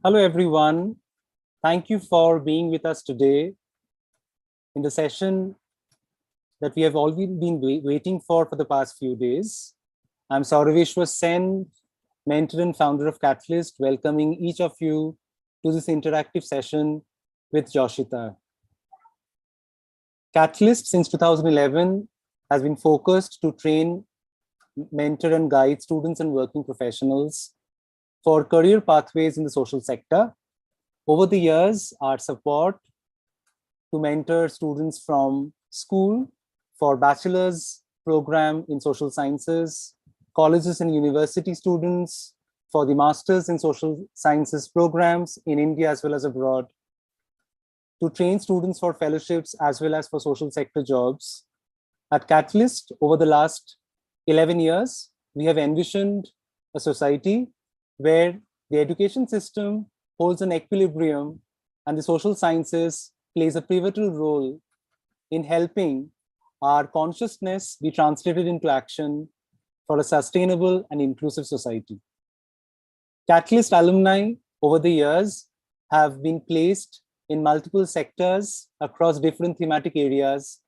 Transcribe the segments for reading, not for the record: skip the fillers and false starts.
Hello, everyone. Thank you for being with us today in the session that we have all been waiting for the past few days. I'm Saurabheshwar Sen, mentor and founder of Catalyst, welcoming each of you to this interactive session with Joshita. Catalyst, since 2011, has been focused to train, mentor, and guide students and working professionals for career pathways in the social sector. Over the years, our support to mentor students from school for bachelor's program in social sciences, colleges and university students for the master's in social sciences programs in India as well as abroad, to train students for fellowships as well as for social sector jobs. At Catalyst, over the last 11 years, we have envisioned a society where the education system holds an equilibrium and the social sciences plays a pivotal role in helping our consciousness be translated into action for a sustainable and inclusive society. Catalyst alumni over the years have been placed in multiple sectors across different thematic areas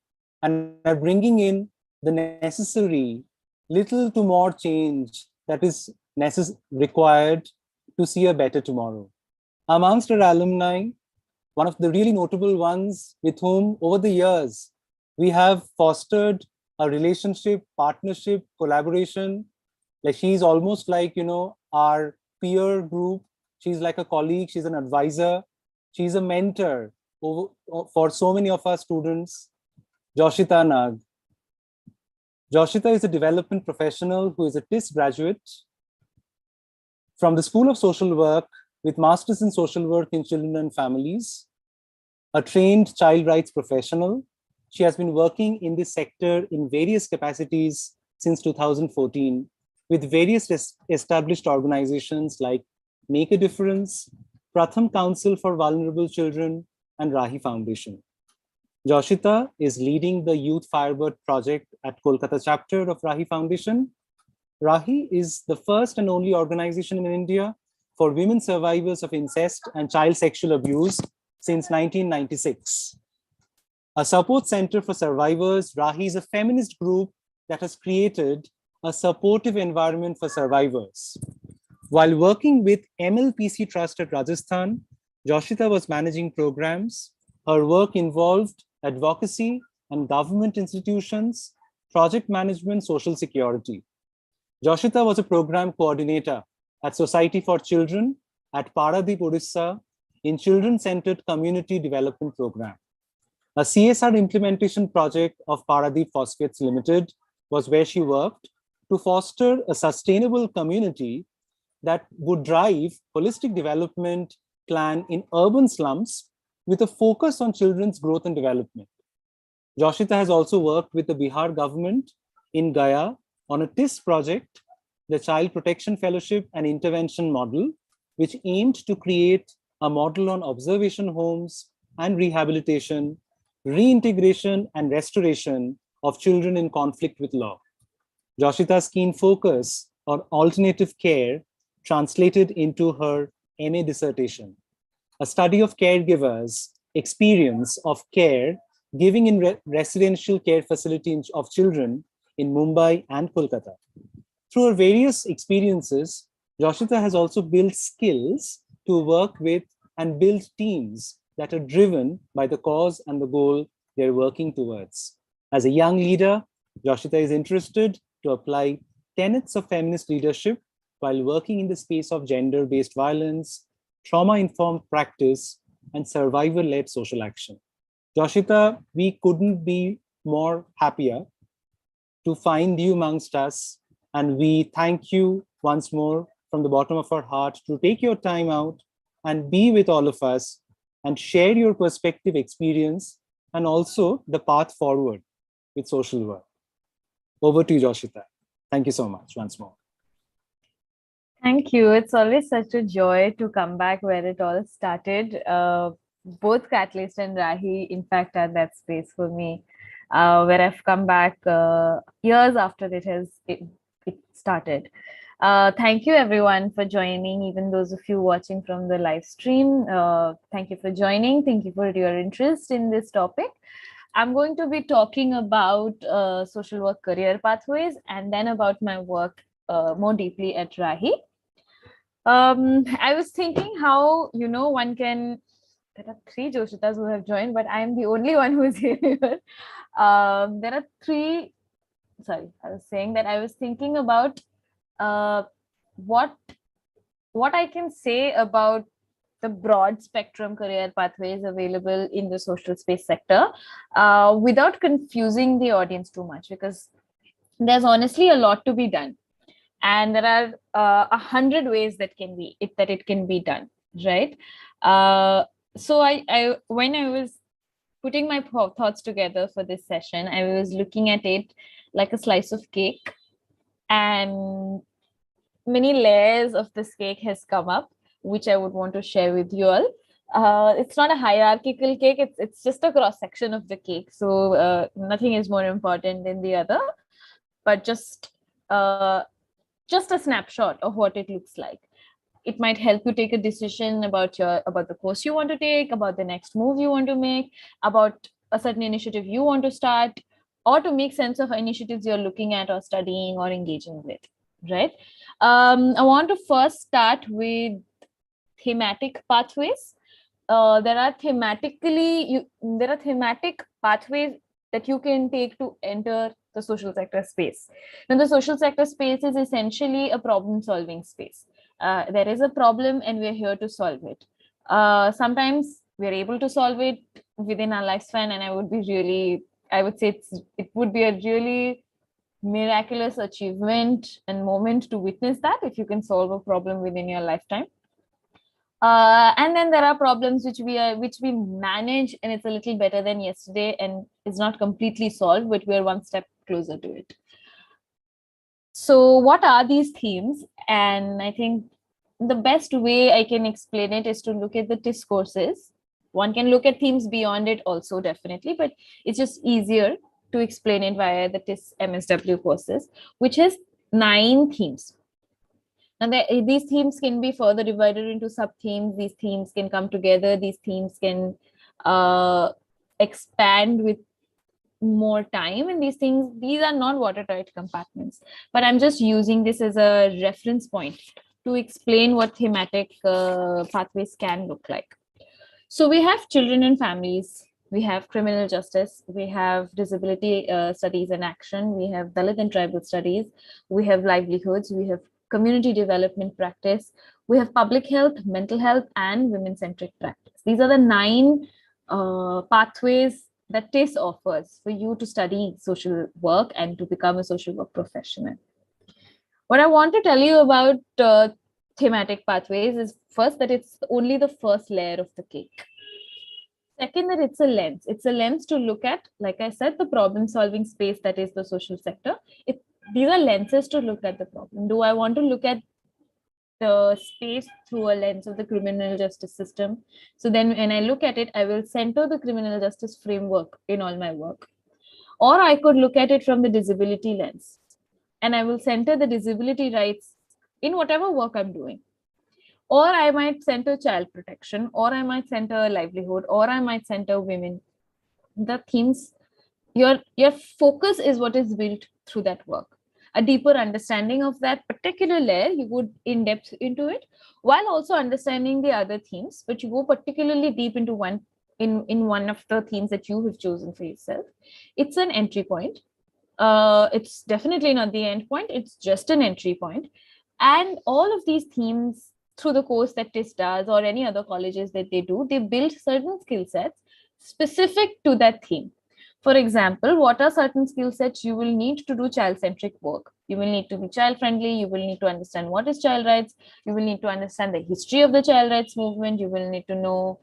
and are bringing in the necessary little to more change that is required to see a better tomorrow. Amongst our alumni, one of the really notable ones with whom over the years, we have fostered a relationship, partnership, collaboration. Like she's almost like, our peer group. She's like a colleague, she's an advisor, she's a mentor for so many of our students. Joshita Nag. Joshita is a development professional who is a TIS graduate from the School of Social Work with Masters in Social Work in Children and Families, a trained child rights professional. She has been working in this sector in various capacities since 2014 with various established organizations like Make a Difference, Pratham Council for Vulnerable Children, and Rahi Foundation. Joshita is leading the Youth Firebird project at Kolkata chapter of Rahi Foundation. Rahi is the first and only organization in India for women survivors of incest and child sexual abuse since 1996. A support center for survivors, Rahi is a feminist group that has created a supportive environment for survivors. While working with MLPC Trust at Rajasthan, Joshita was managing programs. Her work involved advocacy and government institutions, project management, social security. Joshita was a program coordinator at Society for Children at Paradip, Odisha in Children-Centered Community Development Program. A CSR implementation project of Paradip Phosphates Limited was where she worked to foster a sustainable community that would drive holistic development plan in urban slums with a focus on children's growth and development. Joshita has also worked with the Bihar government in Gaya on a TIS project, the Child Protection Fellowship and Intervention Model, which aimed to create a model on observation homes and rehabilitation, reintegration and restoration of children in conflict with law. Joshita's keen focus on alternative care translated into her MA dissertation, a study of caregivers' experience of care giving in residential care facilities of children in Mumbai and Kolkata. Through her various experiences, Joshita has also built skills to work with and build teams that are driven by the cause and the goal they're working towards. As a young leader, Joshita is interested to apply tenets of feminist leadership while working in the space of gender-based violence, trauma-informed practice, and survivor-led social action. Joshita, we couldn't be more happier to find you amongst us, and we thank you once more from the bottom of our heart to take your time out and be with all of us and share your perspective, experience, and also the path forward with social work. Over to you, Joshita. Thank you so much once more. Thank you. It's always such a joy to come back where it all started. Both Catalyst and Rahi, in fact, are that space for me, where I've come back years after it started. Thank you everyone for joining, even those of you watching from the live stream. Thank you for joining. Thank you for your interest in this topic. I'm going to be talking about social work career pathways and then about my work more deeply at Rahi. I was thinking how, one can, there are three Joshitas who have joined, but I am the only one who is here. There are three, sorry, I was saying that I was thinking about uh, what I can say about the broad spectrum career pathways available in the social space sector without confusing the audience too much, because there's honestly a lot to be done, and there are 100 ways that it can be done, right? So I when I was putting my thoughts together for this session, I was looking at it like a slice of cake, and many layers of this cake has come up, which I would want to share with you all. It's not a hierarchical cake, it's just a cross section of the cake. So nothing is more important than the other, but uh, just a snapshot of what it looks like. It might help you take a decision about the course you want to take, about the next move you want to make, about a certain initiative you want to start, or to make sense of initiatives you're looking at or studying or engaging with, right? I want to first start with thematic pathways. There are thematic pathways that you can take to enter the social sector space. Now, the social sector space is essentially a problem solving space. There is a problem and we're here to solve it. Sometimes we're able to solve it within our lifespan, and I would say it would be a really miraculous achievement and moment to witness that if you can solve a problem within your lifetime. And then there are problems which we manage, and it's a little better than yesterday, and it's not completely solved, but we're one step closer to it. So what are these themes? And I think the best way I can explain it is to look at the TIS courses. One can look at themes beyond it also, definitely, but it's just easier to explain it via the TIS MSW courses, which has 9 themes. And these themes can be further divided into sub-themes. These themes can come together. These themes can expand with more time. And these are not watertight compartments. But I'm just using this as a reference point to explain what thematic pathways can look like. So we have children and families. We have criminal justice. We have disability studies and action. We have Dalit and tribal studies. We have livelihoods. We have community development practice. We have public health, mental health, and women-centric practice. These are the 9 pathways that TIS offers for you to study social work and to become a social work professional. What I want to tell you about thematic pathways is first that it's only the first layer of the cake. Second, that it's a lens. It's a lens to look at, like I said, the problem-solving space that is the social sector. These are lenses to look at the problem. Do I want to look at the space through a lens of the criminal justice system? So then when I look at it, I will center the criminal justice framework in all my work. Or I could look at it from the disability lens, and I will center the disability rights in whatever work I'm doing. Or I might center child protection, or I might center livelihood, or I might center women. The themes, your focus is what is built through that work. A deeper understanding of that particular layer, you go in depth into it, while also understanding the other themes, but you go particularly deep into one one of the themes that you have chosen for yourself. It's an entry point. It's definitely not the end point. It's just an entry point. And all of these themes, through the course that TIS does or any other colleges that they do, they build certain skill sets specific to that theme. For example, what are certain skill sets you will need to do child-centric work? You will need to be child-friendly. You will need to understand what is child rights. You will need to understand the history of the child rights movement. You will need to know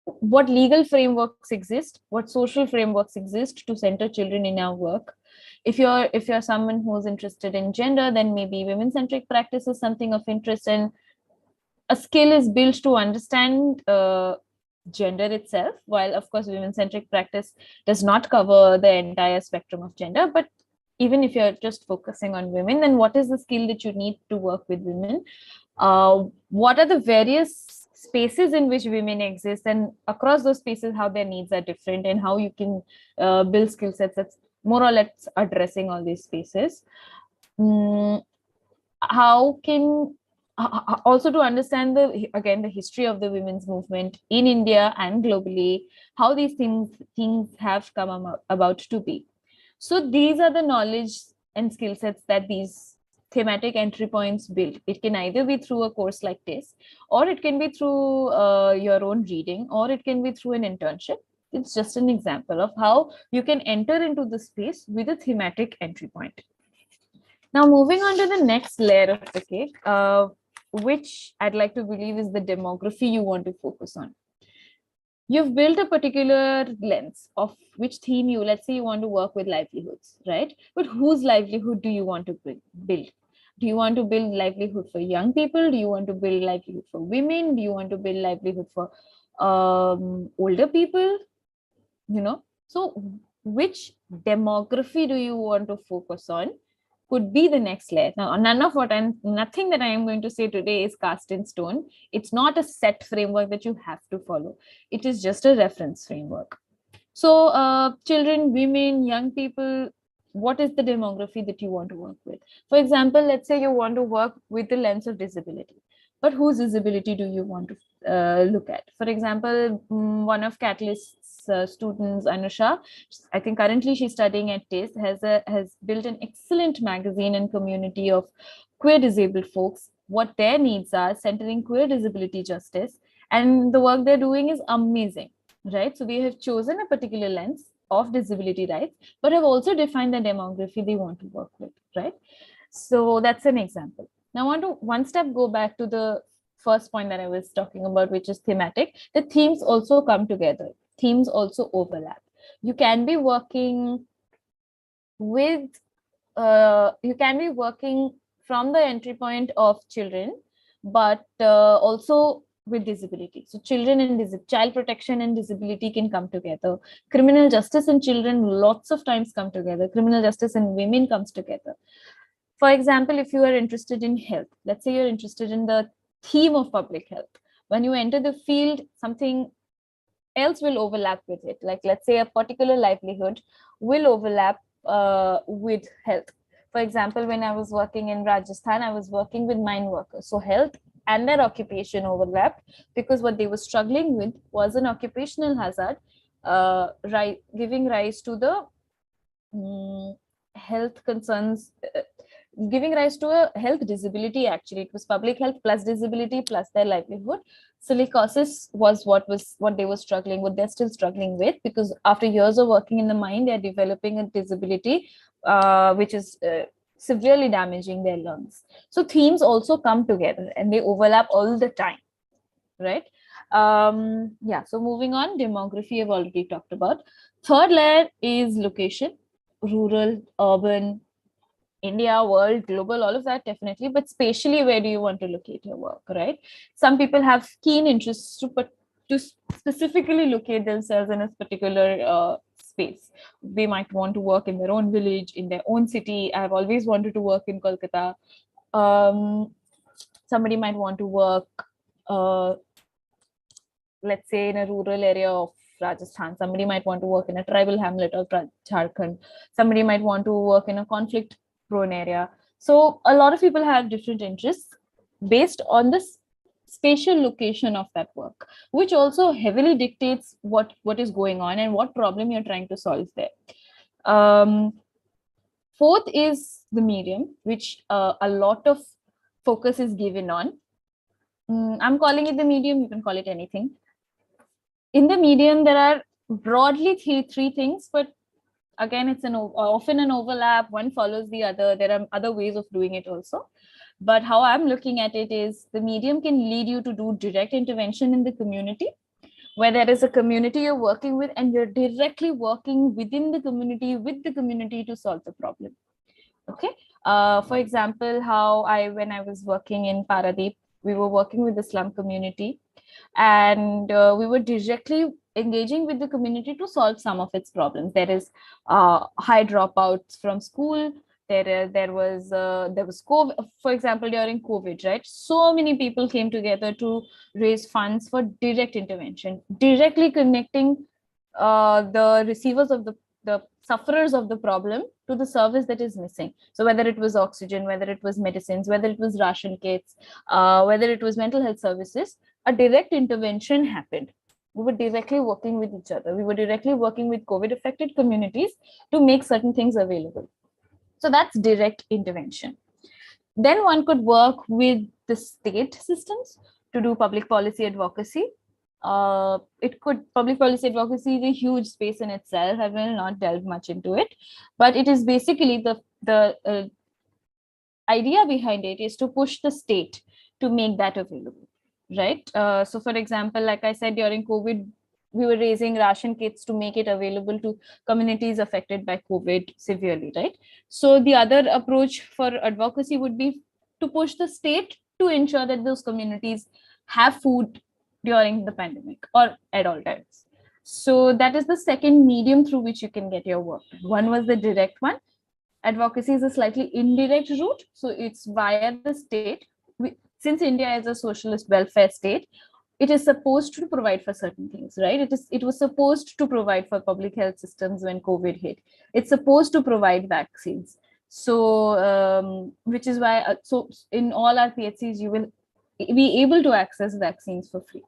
what legal frameworks exist, what social frameworks exist to center children in our work. If you're someone who's interested in gender, then maybe women-centric practice is something of interest, and a skill is built to understand gender itself, while of course women-centric practice does not cover the entire spectrum of gender, but even if you're just focusing on women, then what is the skill that you need to work with women? What are the various spaces in which women exist, and across those spaces how their needs are different, and how you can build skill sets that's more or less addressing all these spaces. How can also to understand the history of the women's movement in India and globally, how these things have come about to be. So these are the knowledge and skill sets that these thematic entry points build. It can either be through a course like this, or it can be through your own reading, or it can be through an internship. It's just an example of how you can enter into the space with a thematic entry point. Now, moving on to the next layer of the cake, which I'd like to believe is the demography you want to focus on. You've built a particular lens of which theme you, let's say you want to work with livelihoods, right? But whose livelihood do you want to build? Do you want to build livelihood for young people? Do you want to build livelihood for women? Do you want to build livelihood for older people? So which demography do you want to focus on could be the next layer. Now, nothing that I am going to say today is cast in stone. It's not a set framework that you have to follow. It is just a reference framework. So children, women, young people, what is the demography that you want to work with? For example, let's say you want to work with the lens of disability, but whose disability do you want to look at? For example, one of Catalyst's students, Anusha, I think currently she's studying at TIS, has built an excellent magazine and community of queer disabled folks, what their needs are, centering queer disability justice, and the work they're doing is amazing, right? So we have chosen a particular lens of disability rights, but have also defined the demography they want to work with, right? So that's an example. Now I want to one step go back to the first point that I was talking about, which is thematic. The themes also come together. Themes also overlap. You can be working with, you can be working from the entry point of children, but also with disability. So children and child protection and disability can come together. Criminal justice and children lots of times come together. Criminal justice and women comes together. For example, if you are interested in health, let's say you're interested in the theme of public health. When you enter the field, something else will overlap with it. Like, let's say a particular livelihood will overlap with health. For example, when I was working in Rajasthan, I was working with mine workers. So health and their occupation overlapped, because what they were struggling with was an occupational hazard, giving rise to the health concerns, giving rise to a health disability. Actually, it was public health plus disability plus their livelihood. Silicosis was what they were struggling with, they're still struggling with, because after years of working in the mine, they're developing a disability which is severely damaging their lungs. So themes also come together and they overlap all the time, right? Yeah, so moving on, demography I've already talked about. Third layer is location, rural, urban, India, world, global, all of that definitely, but spatially, where do you want to locate your work, right? Some people have keen interests to specifically locate themselves in a particular space. They might want to work in their own village, in their own city. I've always wanted to work in Kolkata. Somebody might want to work, let's say, in a rural area of Rajasthan. Somebody might want to work in a tribal hamlet of Jharkhand. Somebody might want to work in a conflict prone area. So a lot of people have different interests based on the spatial location of that work, which also heavily dictates what is going on and what problem you're trying to solve there. Fourth is the medium, which a lot of focus is given on. I'm calling it the medium, you can call it anything. In the medium, there are broadly three things, but again, it's often an overlap. One follows the other. There are other ways of doing it also. But how I'm looking at it is the medium can lead you to do direct intervention in the community, where there is a community you're working with and you're directly working within the community with the community to solve the problem. Okay. For example, when I was working in Paradeep, we were working with the slum community, and we were directly engaging with the community to solve some of its problems. There is high dropouts from school. There was COVID, for example, during COVID, right? So many people came together to raise funds for direct intervention, directly connecting the receivers of the sufferers of the problem to the service that is missing. So whether it was oxygen, whether it was medicines, whether it was ration kits, whether it was mental health services, a direct intervention happened. We were directly working with each other. We were directly working with COVID affected communities to make certain things available. So that's direct intervention. Then one could work with the state systems to do public policy advocacy. Public policy advocacy is a huge space in itself. I will not delve much into it, but it is basically the idea behind it is to push the state to make that available, right? So for example, like I said, during COVID, we were raising ration kits to make it available to communities affected by COVID severely, right? So the other approach for advocacy would be to push the state to ensure that those communities have food during the pandemic or at all times. So that is the second medium through which you can get your work. One was the direct one. Advocacy is a slightly indirect route. So it's via the state. Since India is a socialist welfare state, it is supposed to provide for certain things, right? It was supposed to provide for public health systems when COVID hit. It's supposed to provide vaccines. So, which is why, so in all our PHCs, you will be able to access vaccines for free.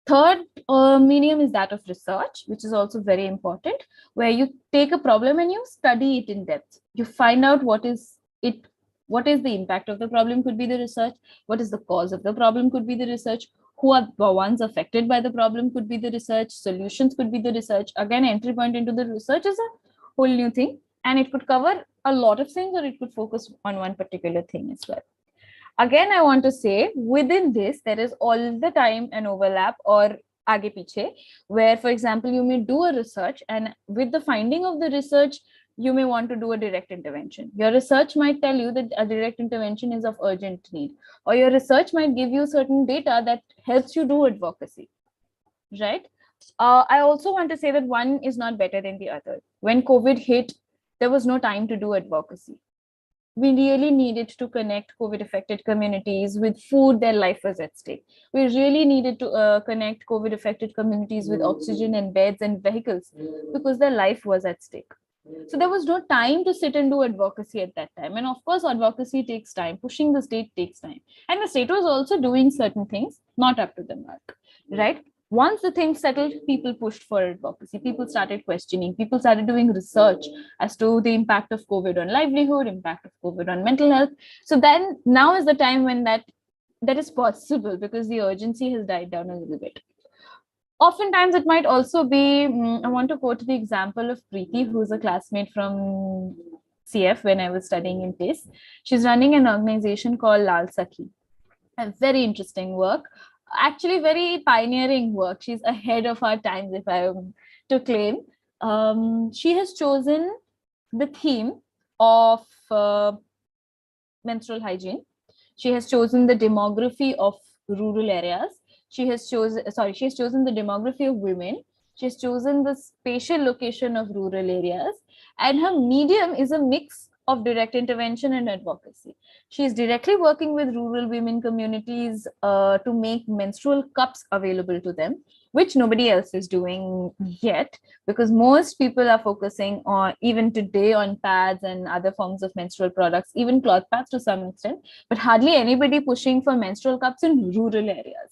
Third medium is that of research, which is also very important, where you take a problem and you study it in depth. You find out what is the impact of the problem, could be the research. What is the cause of the problem, could be the research. Who are the ones affected by the problem, could be the research. Solutions could be the research. Again, entry point into the research is a whole new thing, and it could cover a lot of things, or it could focus on one particular thing as well. Again, I want to say within this, there is all the time an overlap or aage piche, where, for example, you may do a research, and with the finding of the research, you may want to do a direct intervention. Your research might tell you that a direct intervention is of urgent need, or your research might give you certain data that helps you do advocacy, right? I also want to say that one is not better than the other. When COVID hit, there was no time to do advocacy. We really needed to connect COVID affected communities with food. Their life was at stake. We really needed to connect COVID affected communities with oxygen and beds and vehicles, because their life was at stake. So there was no time to sit and do advocacy at that time. And of course, advocacy takes time. Pushing the state takes time. And the state was also doing certain things not up to the mark, right? Once the things settled, people pushed for advocacy. People started questioning. People started doing research as to the impact of COVID on livelihood, impact of COVID on mental health. So then now is the time when that is possible, because the urgency has died down a little bit. Oftentimes, it might also be, I want to quote the example of Preeti, who's a classmate from CF when I was studying in TIS. She's running an organization called Lal Sakhi. A very interesting work. Actually, very pioneering work. She's ahead of our times, if I am to claim. She has chosen the theme of menstrual hygiene. She has chosen the demography of rural areas. She has chosen the demography of women. She has chosen the spatial location of rural areas. And her medium is a mix of direct intervention and advocacy. She is directly working with rural women communities to make menstrual cups available to them, which nobody else is doing yet, because most people are focusing on, even today, on pads and other forms of menstrual products, even cloth pads to some extent, but hardly anybody pushing for menstrual cups in rural areas.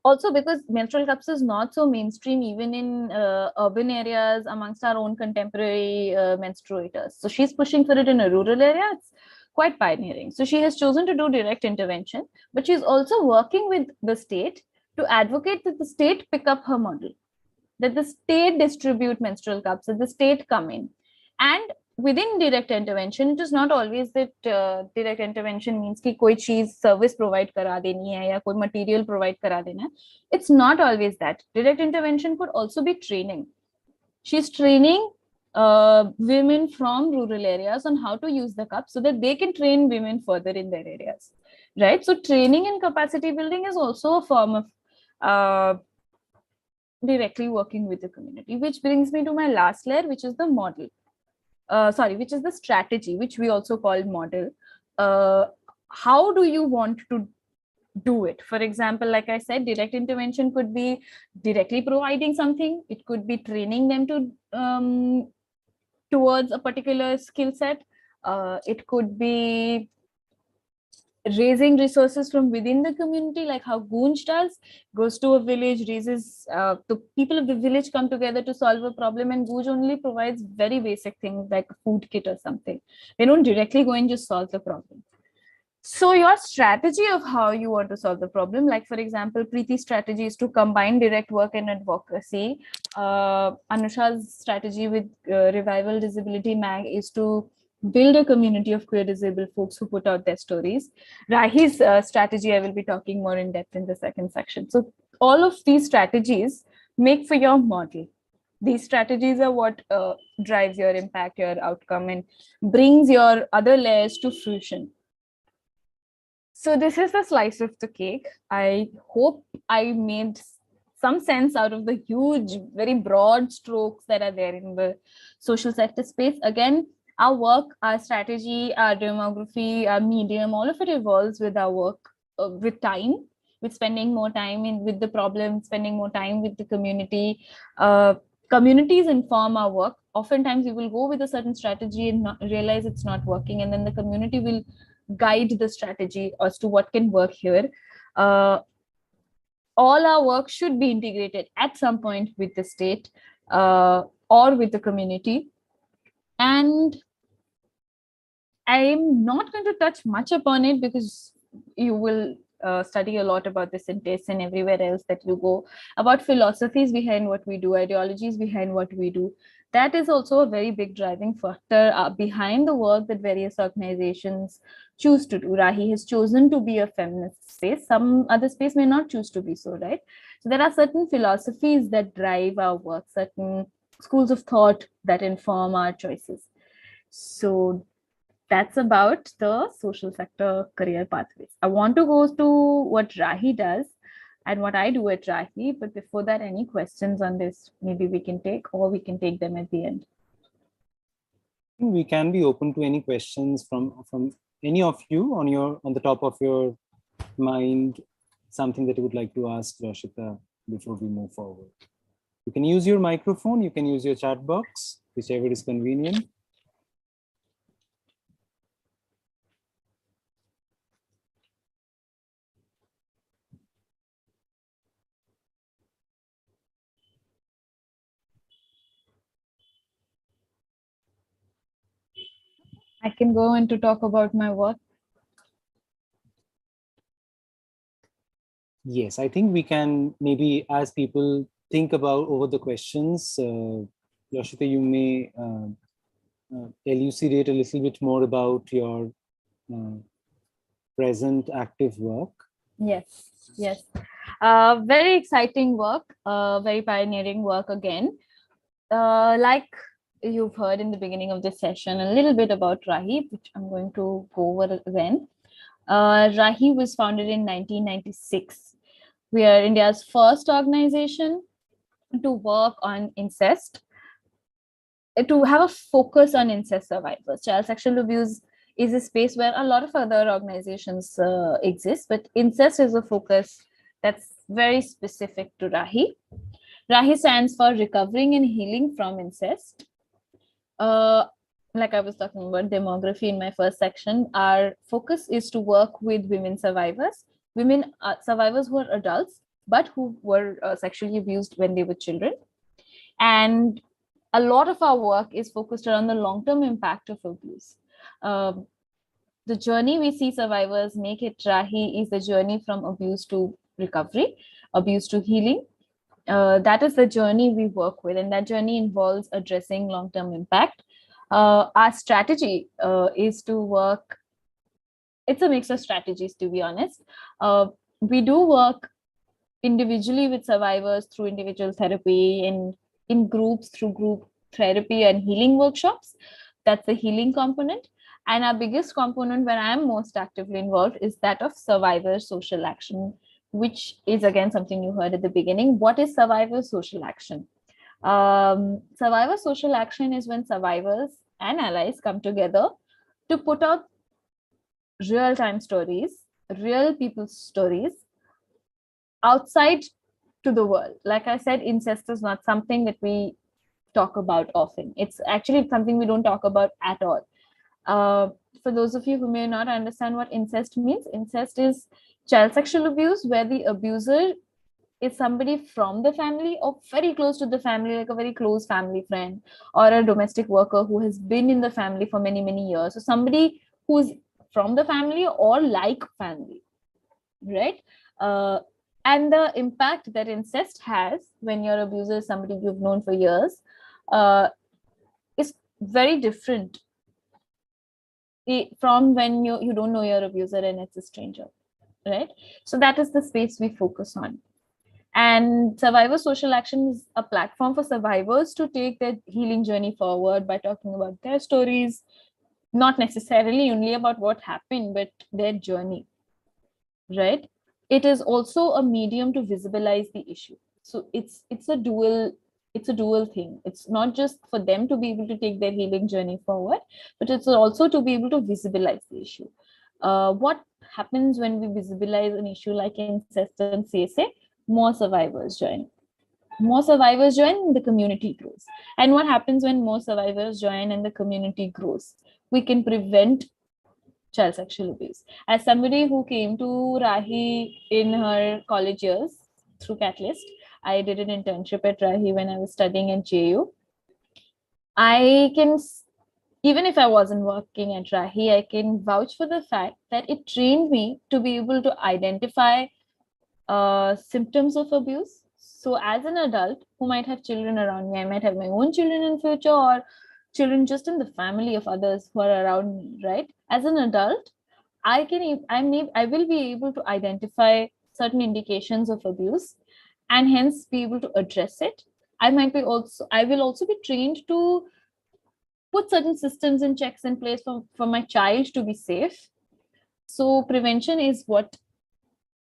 Also, because menstrual cups is not so mainstream even in urban areas amongst our own contemporary menstruators. So she's pushing for it in a rural area. It's quite pioneering. So she has chosen to do direct intervention, but she's also working with the state to advocate that the state pick up her model, that the state distribute menstrual cups, that the state come in. And within direct intervention, it is not always that direct intervention means कि कोई चीज service provide करा देनी है या कोई material provide करा देना है. It's not always that. Direct intervention could also be training. She's training women from rural areas on how to use the cup so that they can train women further in their areas, right? So training and capacity building is also a form of directly working with the community, which brings me to my last layer, which is the model. Which is the strategy, which we also call model. How do you want to do it? For example, like I said, direct intervention could be directly providing something. It could be training them to towards a particular skill set. It could be raising resources from within the community, like how Goonj does, goes to a village, raises the people of the village come together to solve a problem, and Goonj only provides very basic things like a food kit or something. They don't directly go and just solve the problem. So your strategy of how you want to solve the problem, like for example, Preeti's strategy is to combine direct work and advocacy. Anusha's strategy with Revival Disability Mag is to build a community of queer disabled folks who put out their stories. Rahi's strategy, I will be talking more in depth in the second section. So all of these strategies make for your model. These strategies are what drives your impact, your outcome, and brings your other layers to fruition. So this is the slice of the cake. I hope I made some sense out of the huge, very broad strokes that are there in the social sector space. Again, our work, our strategy, our demography, our medium, all of it evolves with our work, with time, with spending more time with the problem, spending more time with the community. Communities inform our work. Oftentimes we will go with a certain strategy and not realize it's not working, and then the community will guide the strategy as to what can work here. All our work should be integrated at some point with the state or with the community. And I'm not going to touch much upon it because you will study a lot about this in TESS and everywhere else that you go, about philosophies behind what we do, ideologies behind what we do. That is also a very big driving factor behind the work that various organizations choose to do. Rahi has chosen to be a feminist space. Some other space may not choose to be so, right? So there are certain philosophies that drive our work, certain schools of thought that inform our choices. So that's about the social sector career pathways. I want to go to what Rahi does and what I do at Rahi. But before that, any questions on this, maybe we can take, or we can take them at the end. We can be open to any questions from any of you on the top of your mind, something that you would like to ask Joshita before we move forward. You can use your microphone, you can use your chat box, whichever is convenient. I can go on to talk about my work. Yes, I think we can maybe, as people think about over the questions, Joshita, you may elucidate a little bit more about your present active work. Yes. Very exciting work, very pioneering work again. Like you've heard in the beginning of this session, a little bit about Rahi, which I'm going to go over again. Rahi was founded in 1996. We are India's first organization to work on incest, to have a focus on incest survivors. Child sexual abuse is a space where a lot of other organizations exist, but incest is a focus that's very specific to Rahi. Rahi stands for Recovering and Healing from Incest. Like I was talking about demography in my first section, our focus is to work with women survivors, survivors who are adults, but who were sexually abused when they were children. And a lot of our work is focused around the long-term impact of abuse. The journey we see survivors make at Rahi is the journey from abuse to recovery, abuse to healing. That is the journey we work with, and that journey involves addressing long-term impact. Our strategy is to work, it's a mix of strategies, to be honest. We do work individually with survivors through individual therapy, and in groups through group therapy and healing workshops. That's the healing component. And our biggest component where I'm most actively involved is that of survivor social action, which is again something you heard at the beginning. What is survivor social action? Survivor social action is when survivors and allies come together to put out real-time stories, real people's stories outside to the world. Like I said, incest is not something that we talk about often. It's actually something we don't talk about at all. For those of you who may not understand what incest means, incest is child sexual abuse where the abuser is somebody from the family or very close to the family, like a very close family friend or a domestic worker who has been in the family for many, many years. So somebody who's from the family or like family, right? And the impact that incest has when your abuser is somebody you've known for years is very different from when you don't know your abuser and it's a stranger, right? So that is the space we focus on. And survivor social action is a platform for survivors to take their healing journey forward by talking about their stories, not necessarily only about what happened, but their journey, right? It is also a medium to visualize the issue. So it's a dual thing. It's not just for them to be able to take their healing journey forward, but it's also to be able to visualize the issue. What happens when we visualize an issue like incest and CSA? More survivors join. More survivors join, the community grows. And what happens when more survivors join and the community grows? We can prevent child sexual abuse. As somebody who came to Rahi in her college years through Catalyst, I did an internship at Rahi when I was studying at JU. I can, even if I wasn't working at Rahi, I can vouch for the fact that it trained me to be able to identify symptoms of abuse. So as an adult who might have children around me, I might have my own children in future or children just in the family of others who are around me, right? As an adult, I will be able to identify certain indications of abuse and hence be able to address it. I will also be trained to put certain systems and checks in place for my child to be safe. So prevention is what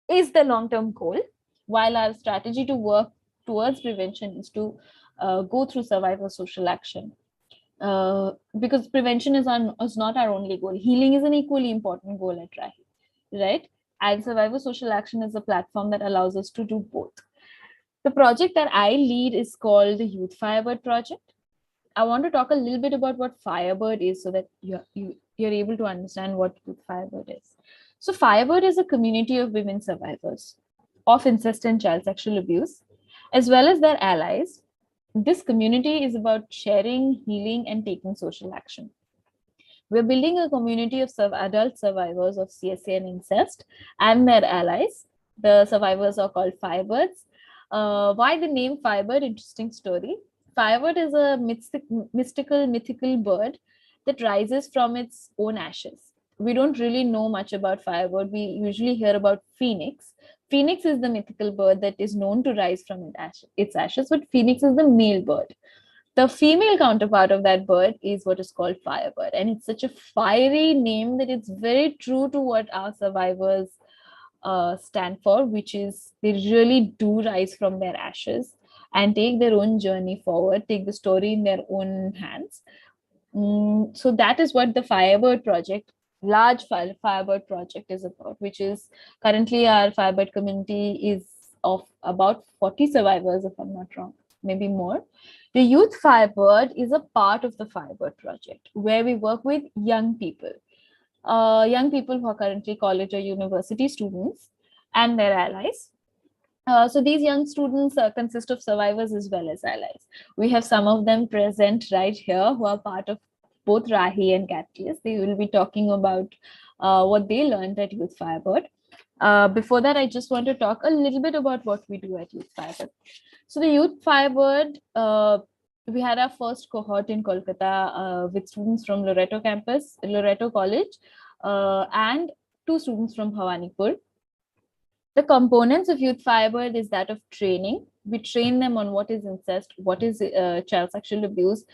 is the long-term goal, while our strategy to work towards prevention is to go through survivor social action. Because prevention is not our only goal. Healing is an equally important goal at Rahi, right? And survivor social action is a platform that allows us to do both. The project that I lead is called the Youth Firebird Project. I want to talk a little bit about what Firebird is so that you're able to understand what Youth Firebird is. So Firebird is a community of women survivors of incest and child sexual abuse, as well as their allies. This community is about sharing, healing, and taking social action. We're building a community of adult survivors of CSA and incest and their allies. The survivors are called Firebirds. Why the name Firebird? Interesting story. Firebird is a mythical bird that rises from its own ashes. We don't really know much about Firebird. We usually hear about Phoenix. Phoenix is the mythical bird that is known to rise from its ashes, but Phoenix is the male bird. The female counterpart of that bird is what is called Firebird. And it's such a fiery name that it's very true to what our survivors stand for, which is they really do rise from their ashes and take their own journey forward, take the story in their own hands. So that is what the Firebird project, large Firebird project is about, which is currently our Firebird community is of about 40 survivors, if I'm not wrong, maybe more. The Youth Firebird is a part of the Firebird project where we work with young people who are currently college or university students and their allies. So these young students consist of survivors as well as allies. We have some of them present right here who are part of both Rahi and Catalyst. They will be talking about what they learned at Youth Firebird. Before that, I just want to talk a little bit about what we do at Youth Firebird. So the Youth Firebird, we had our first cohort in Kolkata with students from Loreto campus, Loreto College, and 2 students from Bhawanipur. The components of Youth Firebird is that of training. We train them on what is incest, what is child sexual abuse.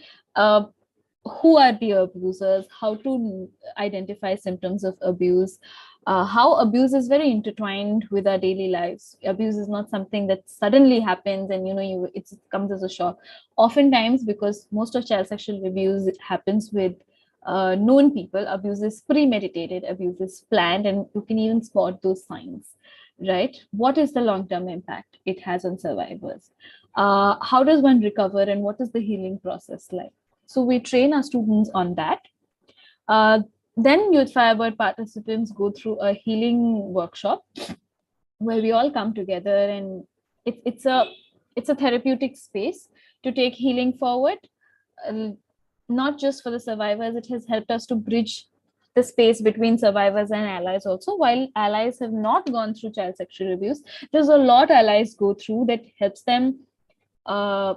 who are the abusers, how to identify symptoms of abuse, how abuse is very intertwined with our daily lives. Abuse is not something that suddenly happens and it comes as a shock. Oftentimes, because most of child sexual abuse happens with known people, abuse is premeditated, abuse is planned, and you can even spot those signs, right? What is the long-term impact it has on survivors? How does one recover, and what is the healing process like? So we train our students on that. Uh, then Youth Firebird participants go through a healing workshop where we all come together, and it's a therapeutic space to take healing forward. Uh, Not just for the survivors, it has helped us to bridge the space between survivors and allies also. While allies have not gone through child sexual abuse, there's a lot allies go through that helps them uh,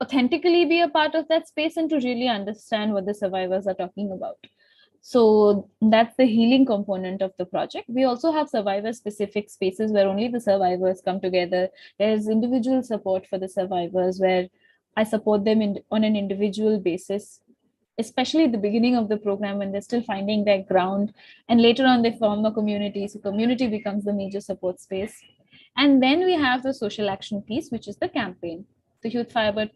authentically be a part of that space and to really understand what the survivors are talking about. So that's the healing component of the project. We also have survivor specific spaces where only the survivors come together. There's individual support for the survivors where I support them on an individual basis, especially at the beginning of the program when they're still finding their ground. And later on, they form a community. So community becomes the major support space. And then we have the social action piece, which is the campaign. The Youth Fiber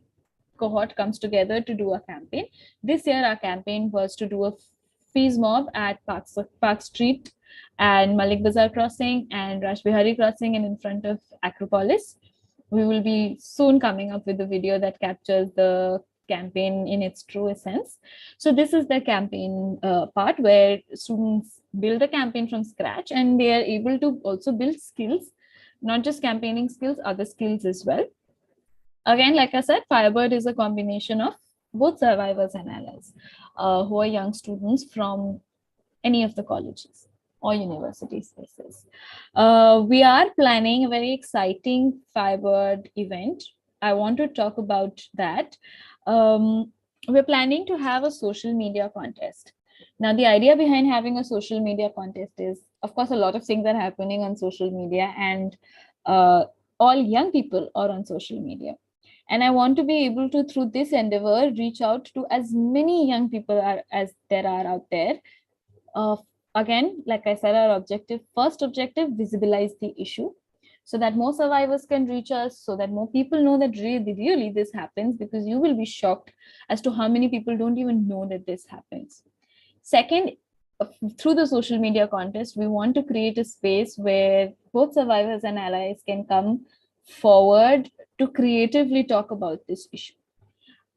cohort comes together to do a campaign. This year, our campaign was to do a fees mob at Park Street and Malik Bazar crossing and Rashbihari crossing and in front of Acropolis. We will be soon coming up with a video that captures the campaign in its true essence. So this is the campaign part where students build a campaign from scratch and they are able to also build skills, not just campaigning skills, other skills as well. Again, like I said, Firebird is a combination of both survivors and allies who are young students from any of the colleges or university spaces. We are planning a very exciting Firebird event. I want to talk about that. We're planning to have a social media contest. Now, the idea behind having a social media contest is, of course, a lot of things are happening on social media, and all young people are on social media. And I want to be able to, through this endeavor, reach out to as many young people as there are out there. Again, like I said, our first objective, visibilize the issue so that more survivors can reach us, so that more people know that really this happens, because you will be shocked as to how many people don't even know that this happens. Second, through the social media contest, we want to create a space where both survivors and allies can come forward to creatively talk about this issue.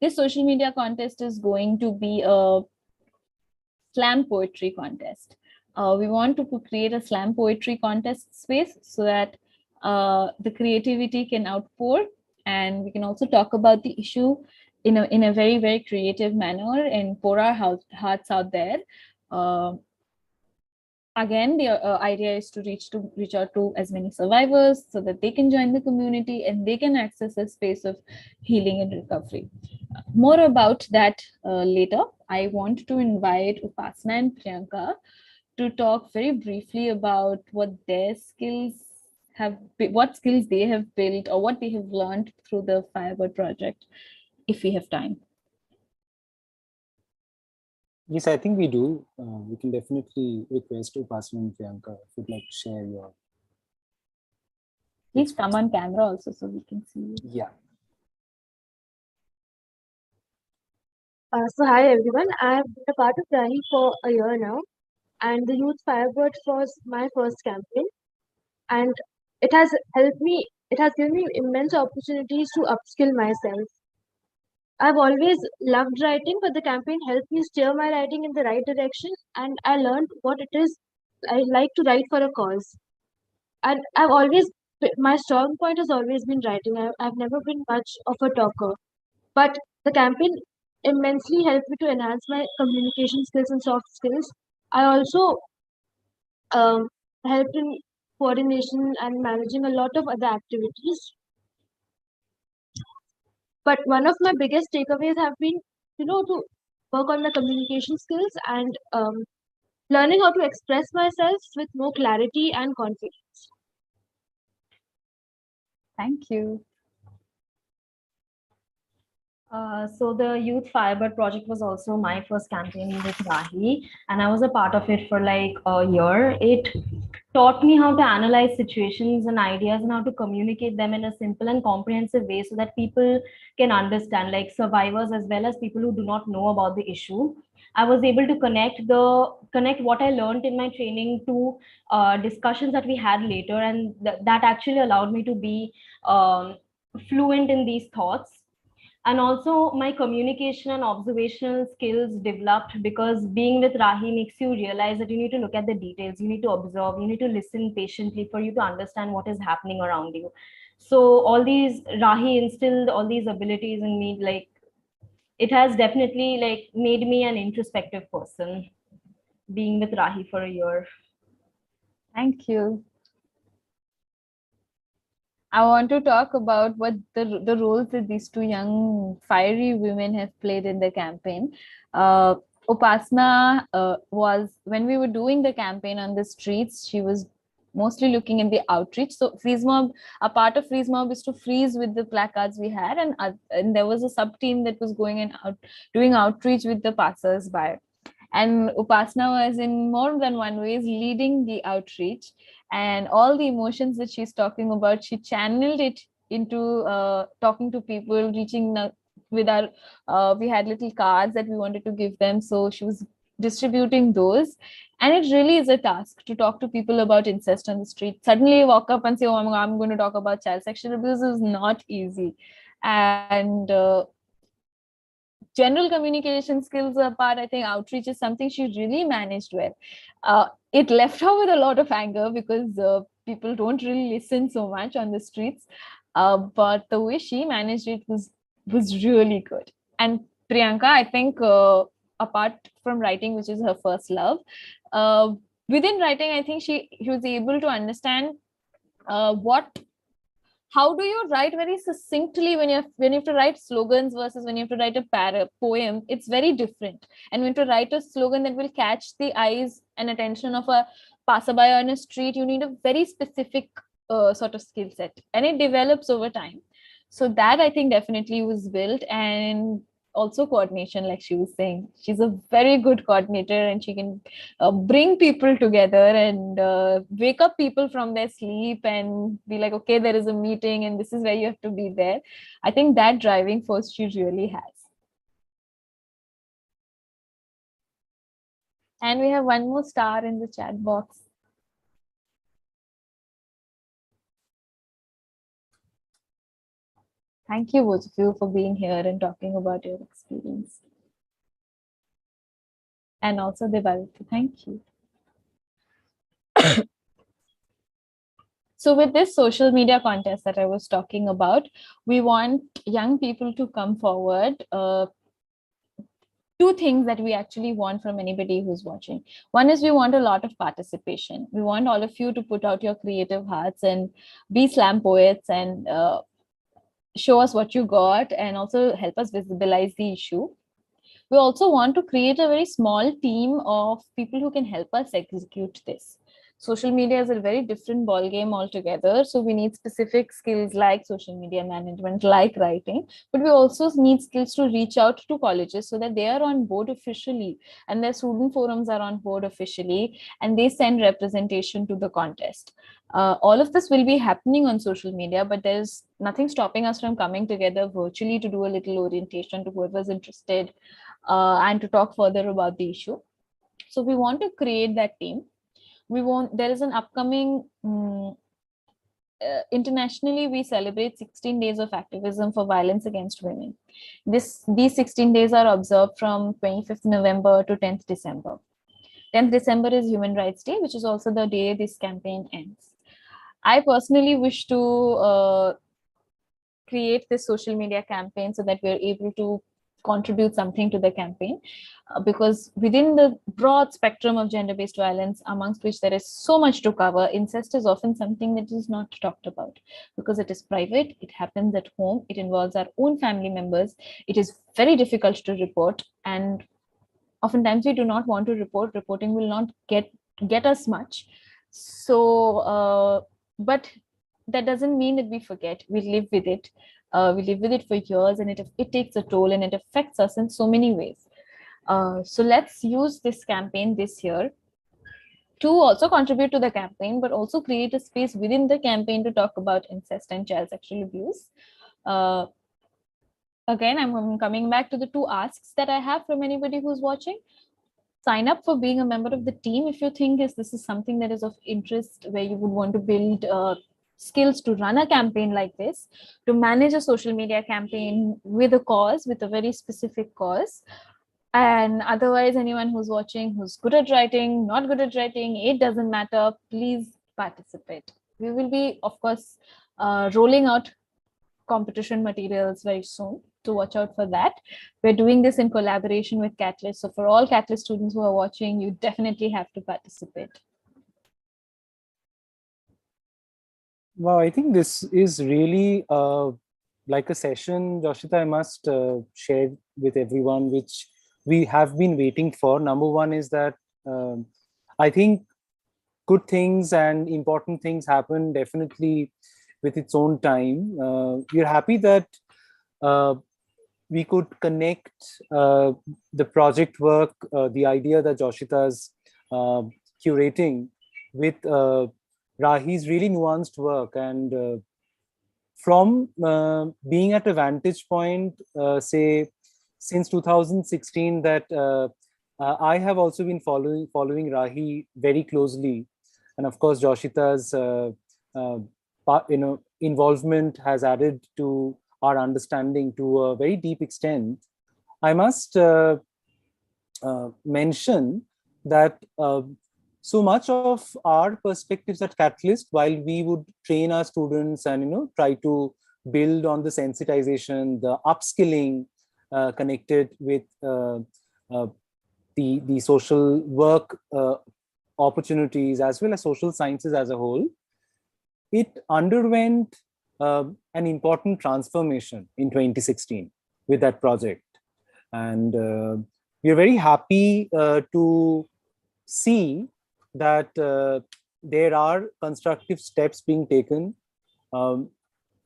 This social media contest is going to be a slam poetry contest. We want to create a slam poetry contest space so that the creativity can outpour, and we can also talk about the issue in a very, very creative manner and pour our hearts out there. Again, the idea is to reach out to as many survivors so that they can join the community and they can access a space of healing and recovery. More about that later. I want to invite Upasana and Priyanka to talk very briefly about what their skills what skills they have built or what they have learned through the Firebird project, if we have time. Yes, I think we do. We can definitely request Upasana and Priyanka if you'd like to share your. Please come on camera also so we can see you. Yeah. So hi everyone, I have been a part of Rani for a year now, and the Youth Firebird was my first campaign, and it has given me immense opportunities to upskill myself. I've always loved writing, but the campaign helped me steer my writing in the right direction, and I learned what it is I like to write for a cause. And my strong point has always been writing. I've never been much of a talker. But the campaign immensely helped me to enhance my communication skills and soft skills. I also um, helped in coordination and managing a lot of other activities. But one of my biggest takeaways have been, to work on my communication skills and learning how to express myself with more clarity and confidence. Thank you. So the Youth Firebird project was also my first campaign with Rahi, and I was a part of it for like a year. It taught me how to analyze situations and ideas and how to communicate them in a simple and comprehensive way so that people can understand, like survivors as well as people who do not know about the issue. I was able to connect what I learned in my training to discussions that we had later, and that actually allowed me to be fluent in these thoughts. And also my communication and observational skills developed because being with Rahi makes you realize that you need to look at the details, you need to observe, you need to listen patiently for you to understand what is happening around you. So all these Rahi instilled all these abilities in me. Like it has definitely like made me an introspective person, being with Rahi for a year. Thank you. I want to talk about what the roles that these two young fiery women have played in the campaign. Uh, Upasna was, when we were doing the campaign on the streets, she was mostly looking at the outreach. So Freeze Mob, a part of Freeze Mob is to freeze with the placards we had, and there was a sub team that was going and out doing outreach with the passers by. And Upasna was in more than one ways leading the outreach, and all the emotions that she's talking about, she channeled it into talking to people, reaching with our we had little cards that we wanted to give them, so she was distributing those. And it really is a task to talk to people about incest on the street. Suddenly walk up and say, oh, I'm going to talk about child sexual abuse is not easy. And general communication skills apart, I think outreach is something she really managed well. It left her with a lot of anger because people don't really listen so much on the streets. But the way she managed it was really good. And Priyanka, I think apart from writing, which is her first love, within writing, I think she was able to understand what how do you write very succinctly when you have to write slogans versus when you have to write a poem. It's very different. And when to write a slogan that will catch the eyes and attention of a passerby on a street, you need a very specific sort of skill set, and it develops over time. So that, I think, definitely was built. And also coordination, like she was saying, she's a very good coordinator, and she can bring people together and wake up people from their sleep and be like, okay, there is a meeting and this is where you have to be there. I think that driving force she really has. And we have one more star in the chat box. Thank you, both of you, for being here and talking about your experience. And also Devalti, thank you. So with this social media contest that I was talking about, we want young people to come forward. Two things that we actually want from anybody who's watching. One is we want a lot of participation. We want all of you to put out your creative hearts and be slam poets and show us what you got and also help us visualize the issue. We also want to create a very small team of people who can help us execute this. Social media is a very different ball game altogether. So we need specific skills like social media management, like writing, but we also need skills to reach out to colleges so that they are on board officially and their student forums are on board officially and they send representation to the contest. All of this will be happening on social media, but there's nothing stopping us from coming together virtually to do a little orientation to whoever's interested and to talk further about the issue. So we want to create that team. There is an upcoming internationally, we celebrate 16 days of activism for violence against women. These 16 days are observed from 25th November to 10th December. 10th December is Human Rights Day, which is also the day this campaign ends. I personally wish to create this social media campaign so that we're able to contribute something to the campaign, because within the broad spectrum of gender-based violence, amongst which there is so much to cover, incest is often something that is not talked about because it is private, it happens at home, it involves our own family members, it is very difficult to report, and oftentimes we do not want to report. Reporting will not get us much. So but that doesn't mean that we forget. We live with it. We live with it for years, and it takes a toll, and it affects us in so many ways. So let's use this campaign this year to also contribute to the campaign, but also create a space within the campaign to talk about incest and child sexual abuse. Uh, Again, I'm coming back to the two asks that I have from anybody who's watching. Sign up for being a member of the team if you think this is something that is of interest, where you would want to build skills to run a campaign like this, to manage a social media campaign with a cause, with a very specific cause. And otherwise, anyone who's watching who's good at writing, not good at writing, it doesn't matter, please participate. We will be, of course, rolling out competition materials very soon, to watch out for that. We're doing this in collaboration with Catalyst. So for all Catalyst students who are watching, you definitely have to participate. Wow, I think this is really like a session, Joshita, I must share with everyone, which we have been waiting for. Number one is that I think good things and important things happen definitely with its own time. We're happy that we could connect the project work, the idea that Joshita's curating with Rahi's really nuanced work. And from being at a vantage point, say, since 2016, that I have also been following Rahi very closely. And of course, Joshita's involvement has added to our understanding to a very deep extent. I must mention that so much of our perspectives at Catalyst, while we would train our students and try to build on the sensitization, the upskilling connected with the social work opportunities, as well as social sciences as a whole, it underwent an important transformation in 2016 with that project. And we are very happy to see that there are constructive steps being taken.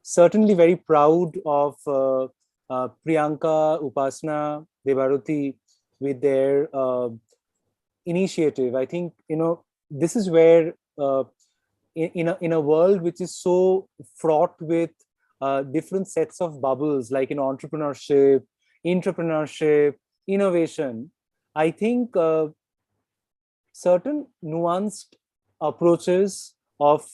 Certainly very proud of Priyanka, Upasana, Devaruti with their initiative. I think, this is where in a world which is so fraught with different sets of bubbles, like in entrepreneurship, innovation, I think certain nuanced approaches of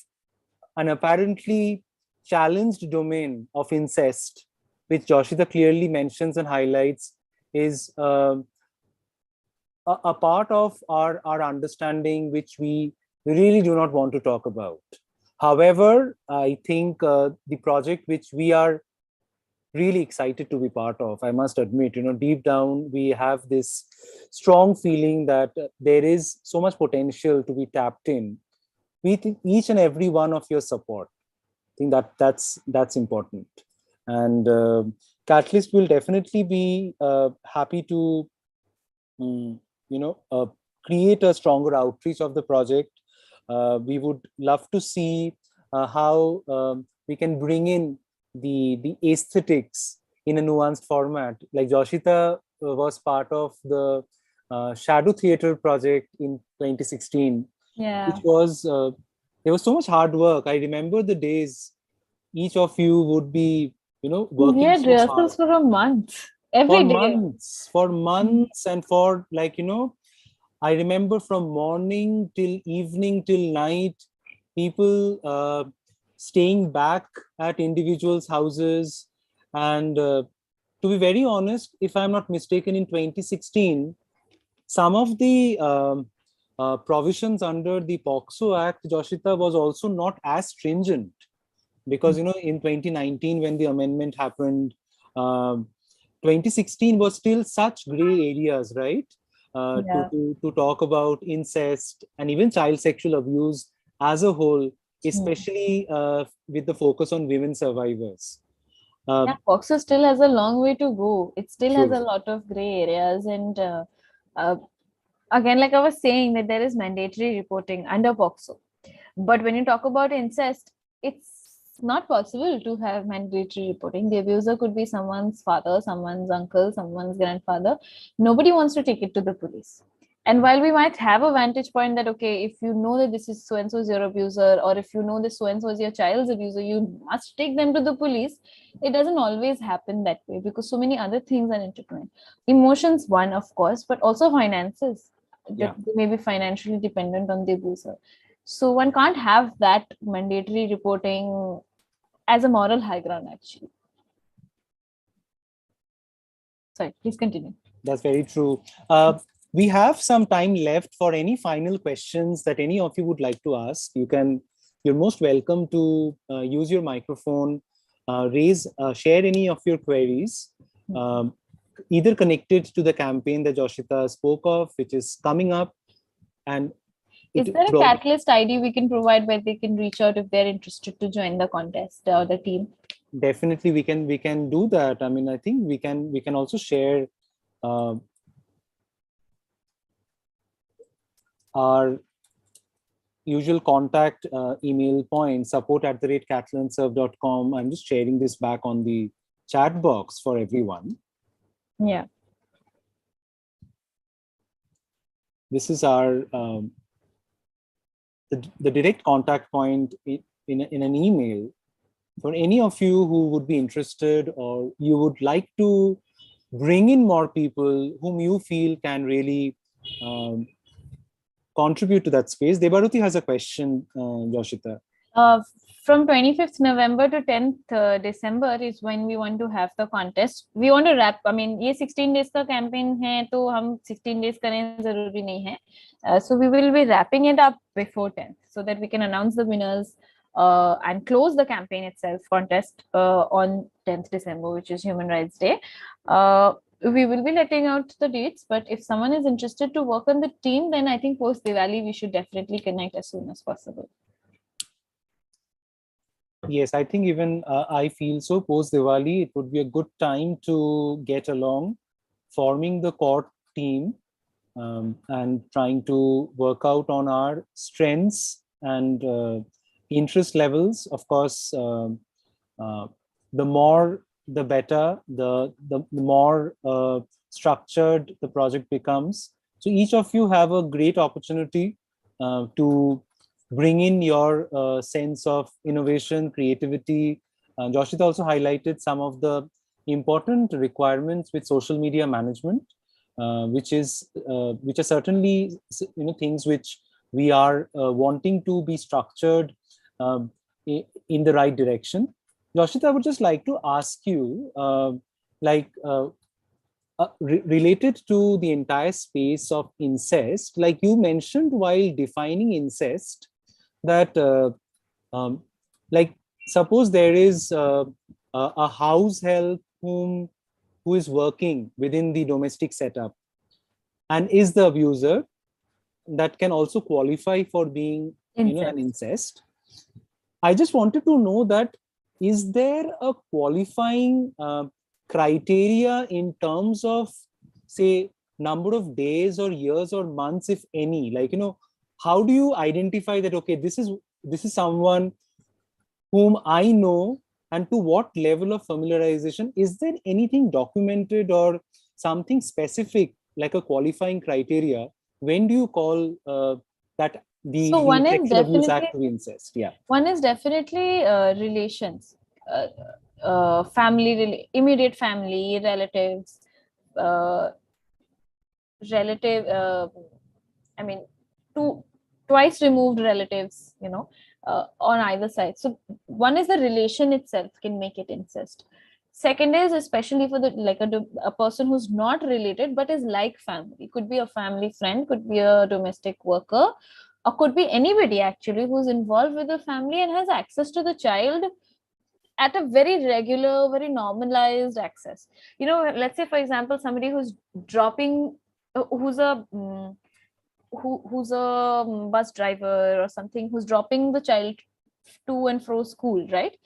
an apparently challenged domain of incest, which Joshita clearly mentions and highlights, is a part of our understanding, which we really do not want to talk about. However, I think the project which we are really excited to be part of, I must admit, deep down, we have this strong feeling that there is so much potential to be tapped in with each and every one of your support. I think that's important. And Catalyst will definitely be happy to, create a stronger outreach of the project. We would love to see how we can bring in the aesthetics in a nuanced format. Like Joshita was part of the Shadow Theatre project in 2016, Yeah. which was, there was so much hard work. I remember the days each of you would be, working We had so hard rehearsals for a month, every day. for months, and for I remember from morning till evening till night, people staying back at individuals' houses. And to be very honest, if I'm not mistaken, in 2016, some of the provisions under the POCSO Act, Joshita, was also not as stringent. Because, in 2019, when the amendment happened, 2016 was still such gray areas, right? Yeah. To talk about incest and even child sexual abuse as a whole, especially with the focus on women survivors. Yeah, POCSO still has a long way to go. It still has True. a lot of gray areas. And again, like I was saying, that there is mandatory reporting under POCSO. But when you talk about incest, it's not possible to have mandatory reporting. The abuser could be someone's father, someone's uncle, someone's grandfather. Nobody wants to take it to the police. And while we might have a vantage point that, okay, if you know that this is so and so is your abuser, or if you know this so and so is your child's abuser, you must take them to the police. It doesn't always happen that way because so many other things are intertwined. Emotions, one, of course, but also finances. Yeah. That they may be financially dependent on the abuser. So one can't have that mandatory reporting as a moral high ground, actually. Sorry, please continue. That's very true. We have some time left for any final questions that any of you would like to ask. You're most welcome to use your microphone, share any of your queries, either connected to the campaign that Joshita spoke of, which is coming up. And is there a Catalyst ID we can provide where they can reach out if they're interested to join the contest or the team? Definitely, we can do that. I mean, I think we can also share our usual contact email point, support@catalanserve.com. I'm just sharing this back on the chat box for everyone. Yeah. This is our the direct contact point in an email for any of you who would be interested or you would like to bring in more people whom you feel can really contribute to that space. Debaruti has a question, Joshita. From 25th November to 10th December is when we want to have the contest. We want to wrap. I mean, ये 16 days का campaign है, तो हम 16 days करें जरूरी नहीं है. So we will be wrapping it up before 10th so that we can announce the winners and close the campaign itself, contest on 10th December, which is Human Rights Day. We will be letting out the dates, but if someone is interested to work on the team, then I think post Diwali, we should definitely connect as soon as possible. Yes, I think even I feel so. Post Diwali, it would be a good time to get along, forming the core team and trying to work out on our strengths and interest levels. Of course, the more the better, the more structured the project becomes. So each of you have a great opportunity to bring in your sense of innovation, creativity. Joshita also highlighted some of the important requirements with social media management, which are certainly things which we are wanting to be structured in the right direction. Joshita, I would just like to ask you, related to the entire space of incest, like you mentioned while defining incest, that like suppose there is a house help who is working within the domestic setup and is the abuser, that can also qualify for being an incest. I just wanted to know that, is there a qualifying criteria in terms of, say, number of days or years or months, if any? Like, how do you identify that, okay, this is someone whom I know, and to what level of familiarization? Is there anything documented or something specific, like a qualifying criteria? When do you call that the Sexual Abuse Act of incest? Yeah. One is definitely relations, family, immediate family, relatives, I mean, twice removed relatives, on either side. So one is the relation itself can make it incest. Second is, especially for a person who's not related but is like family, could be a family friend, could be a domestic worker, or could be anybody actually who's involved with the family and has access to the child at a very regular, very normalized access. Let's say, for example, somebody who's dropping, who's a bus driver or something, who's dropping the child to and fro school, right?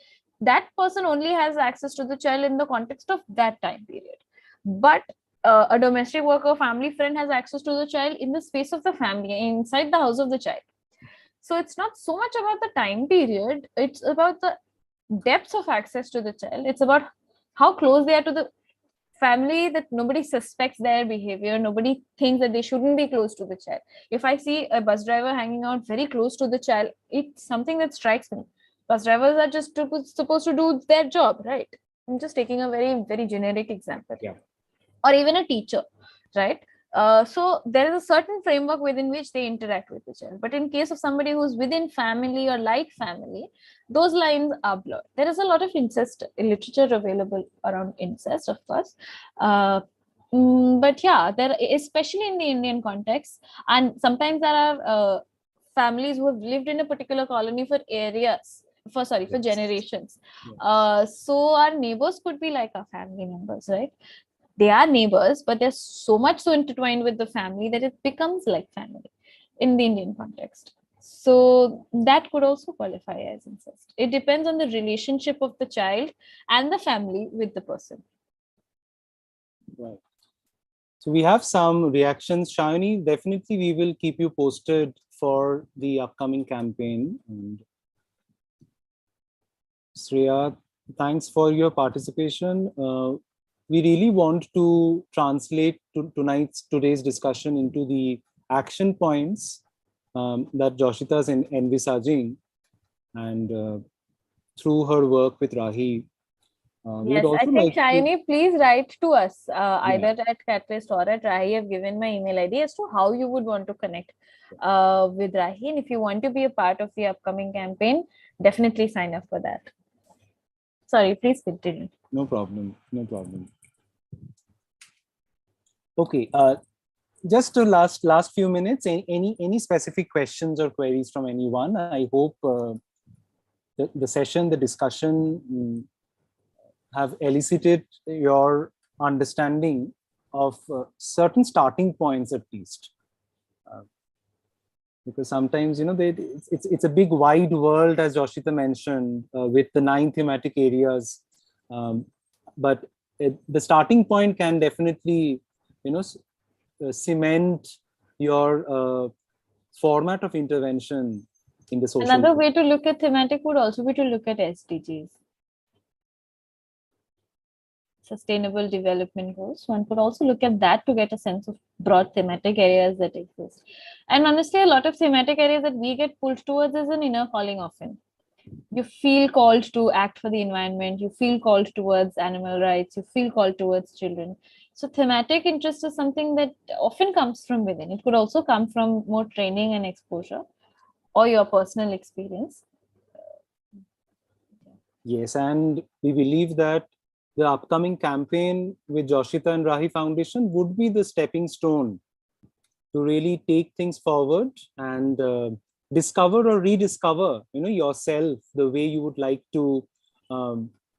That person only has access to the child in the context of that time period. But a domestic worker, family friend has access to the child in the space of the family, inside the house of the child. So it's not so much about the time period, it's about the depths of access to the child. It's about how close they are to the family, that nobody suspects their behavior. Nobody thinks that they shouldn't be close to the child. If I see a bus driver hanging out very close to the child, it's something that strikes me. Bus drivers are just supposed to do their job, right? I'm just taking a very, very generic example. Yeah. Or even a teacher, right? So there is a certain framework within which they interact with the child. But in case of somebody who's within family or like family, those lines are blurred. There is a lot of incest literature available around incest, of course. But yeah, there, especially in the Indian context, and sometimes there are families who have lived in a particular colony for areas, for Yes. generations. Yes. So our neighbors could be like our family members, right? They are neighbors, but they're so much so intertwined with the family that it becomes like family in the Indian context. So that could also qualify as incest. It depends on the relationship of the child and the family with the person. Right. So we have some reactions. Shayani, definitely we will keep you posted for the upcoming campaign. And Shreya, thanks for your participation. We really want to translate today's discussion into the action points that Joshita is envisaging, and through her work with Rahi. We would Yes, I also think like to, Shayani, please write to us either at Catalyst or at Rahi. I've given my email ID as to how you would want to connect with Rahi. And if you want to be a part of the upcoming campaign, definitely sign up for that. Sorry, please continue. no problem, no problem. Okay, just to last few minutes, any specific questions or queries from anyone? I hope the session, the discussion have elicited your understanding of certain starting points at least. Because sometimes, you know, it's a big wide world, as Joshita mentioned, with the 9 thematic areas. But the starting point can definitely, you know, cement your format of intervention in the social. Another way to look at thematic would also be to look at SDGs. Sustainable Development Goals. One could also look at that to get a sense of broad thematic areas that exist. And honestly, a lot of thematic areas that we get pulled towards is an inner calling often. You feel called to act for the environment, you feel called towards animal rights, you feel called towards children. So thematic interest is something that often comes from within. It could also come from more training and exposure or your personal experience. Yes, and we believe that the upcoming campaign with Joshita and Rahi Foundation would be the stepping stone to really take things forward and discover or rediscover, you know, yourself, the way you would like to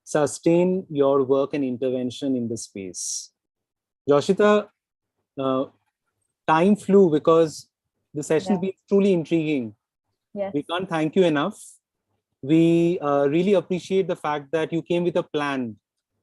sustain your work and intervention in the space. Joshita, time flew because the session's been truly intriguing. Yes. We can't thank you enough. We really appreciate the fact that you came with a plan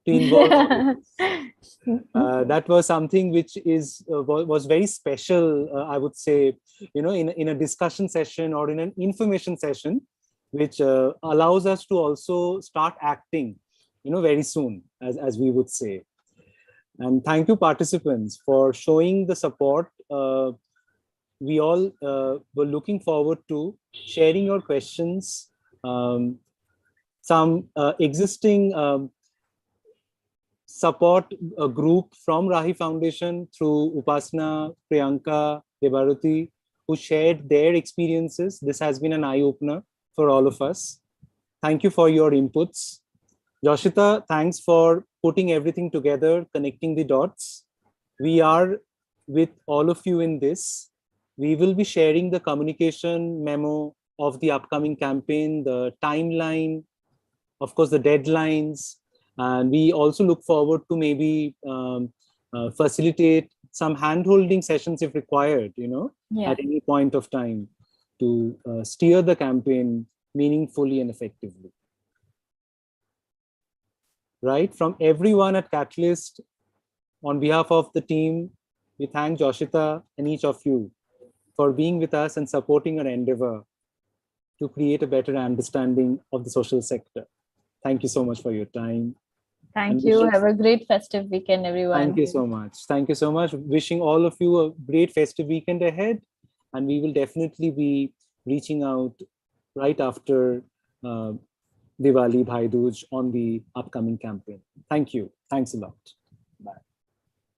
to involve all of us. That was something which was very special, I would say, you know, in a discussion session or in an information session, which allows us to also start acting, you know, very soon, as we would say. And thank you, participants, for showing the support. We all were looking forward to sharing your questions, some existing support group from Rahi Foundation through Upasna, Priyanka, Debaruti, who shared their experiences. This has been an eye-opener for all of us. Thank you for your inputs. Joshita, thanks for putting everything together, connecting the dots. We are with all of you in this. We will be sharing the communication memo of the upcoming campaign, the timeline, of course, the deadlines. And we also look forward to maybe facilitate some hand-holding sessions if required, you know, at any point of time to steer the campaign meaningfully and effectively. Right? From everyone at Catalyst, on behalf of the team, we thank Joshita and each of you for being with us and supporting our endeavor to create a better understanding of the social sector. Thank you so much for your time. Thank And you. wishing- Have a great festive weekend, everyone. Thank you so much. Thank you so much. Wishing all of you a great festive weekend ahead. And we will definitely be reaching out right after Diwali Bhai Dooj on the upcoming campaign. Thank you. Thanks a lot. Bye.